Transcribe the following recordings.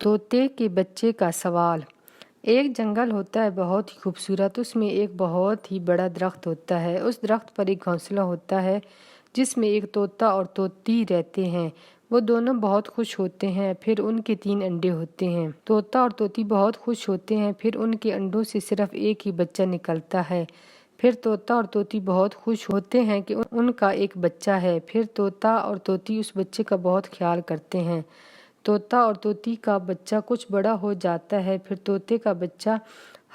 طوطے کے بچے کا سوال۔ ایک جنگل ہوتا ہے بہت ہی خوبصورت، اس میں ایک بہت ہی بڑا درخت ہوتا ہے۔ اس درخت پر ایک گھونسلہ ہوتا ہے جس میں ایک طوطا اور طوطی رہتے ہیں۔ وہ دونوں بہت خوش ہوتے ہیں، پھر ان کے 3 انڈے ہوتے ہیں۔ طوطا اور طوطی بہت خوش ہوتے ہیں، پھر ان کے انڈوں سے صرف ایک ہی بچہ نکلتا ہے۔ پھر طوطا اور طوطی بہت خوش ہوتے ہیں کہ ان کا ایک بچہ ہے۔ پھر طوطا اور طوطی اس بچے کا بہت خیال کرتے ہیں۔ طوطا اور طوطی کا بچہ کچھ بڑا ہو جاتا ہے۔ پھر طوطے کا بچہ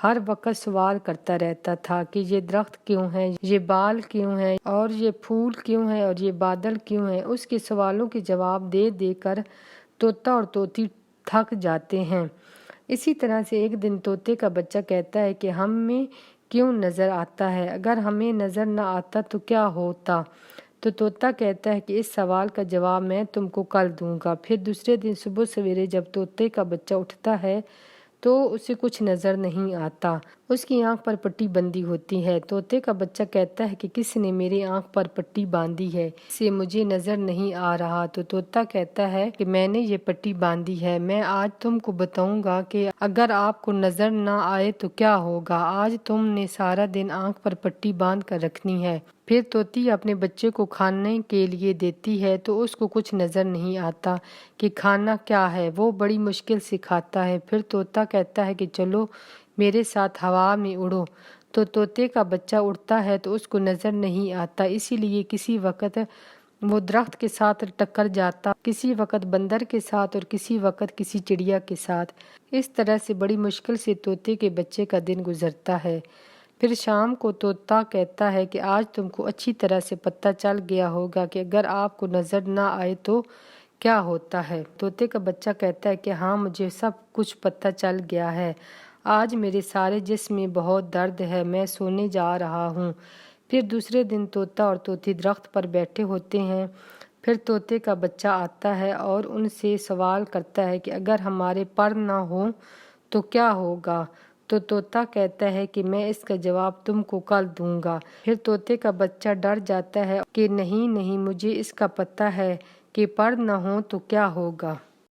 ہر وقت سوال کرتا رہتا تھا کہ یہ درخت کیوں ہے، یہ بال کیوں ہے، اور یہ پھول کیوں ہے، اور یہ بادل کیوں ہے۔ اس کے سوالوں کے جواب دے دے کر طوطا اور طوطی تھک جاتے ہیں۔ اسی طرح سے ایک دن طوطے کا بچہ کہتا ہے کہ ہمیں کیوں نظر آتا ہے؟ اگر ہمیں نظر نہ آتا تو کیا ہوتا؟ تو طوطا کہتا ہے کہ اس سوال کا جواب میں تم کو کل دوں گا۔ پھر دوسرے دن صبح سویرے جب طوطے کا بچہ اٹھتا ہے تو اسے کچھ نظر نہیں آتا۔ اس کی آنکھ پر پٹی بندھی ہوتی ہے۔ طوطے کا بچہ کہتا ہے کہ کس نے میری آنکھ پر پٹی باندھی ہے، اس سے مجھے نظر نہیں آ رہا۔ تو طوطا کہتا ہے کہ میں نے یہ پٹی باندھی ہے، میں آج تم کو بتاؤں گا کہ اگر آپ کو نظر نہ آئے تو کیا ہوگا۔ آج تم نے سارا دن آنکھ پر پٹی باندھ کر رکھنی ہے۔ پھر طوطی اپنے بچے کو کھانے کے لیے دیتی ہے تو اس کو کچھ نظر نہیں آتا کہ کھانا کیا ہے۔ وہ بڑی مشکل سے کھاتا ہے۔ پھر طوطا کہتا ہے کہ چلو میرے ساتھ ہوا میں اڑو۔ تو طوطے کا بچہ اڑتا ہے تو اس کو نظر نہیں آتا، اسی لیے کسی وقت وہ درخت کے ساتھ ٹکر جاتا، کسی وقت بندر کے ساتھ اور کسی وقت کسی چڑیا کے ساتھ۔ اس طرح سے بڑی مشکل سے طوطے کے بچے کا دن گزرتا ہے۔ پھر شام کو طوطا کہتا ہے کہ آج تم کو اچھی طرح سے پتہ چل گیا ہوگا کہ اگر آپ کو نظر نہ آئے تو کیا ہوتا ہے۔ طوطے کا بچہ کہتا ہے کہ ہاں، مجھے سب کچھ پتہ چل گیا ہے۔ آج میرے سارے جسم میں بہت درد ہے، میں سونے جا رہا ہوں۔ پھر دوسرے دن طوطا اور طوطی درخت پر بیٹھے ہوتے ہیں۔ پھر طوطے کا بچہ آتا ہے اور ان سے سوال کرتا ہے کہ اگر ہمارے پر نہ ہوں تو کیا ہوگا؟ تو طوطا کہتا ہے کہ میں اس کا جواب تم کو کل دوں گا۔ پھر طوطے کا بچہ ڈر جاتا ہے کہ نہیں، مجھے اس کا پتہ ہے کہ پر نہ ہوں تو کیا ہوگا۔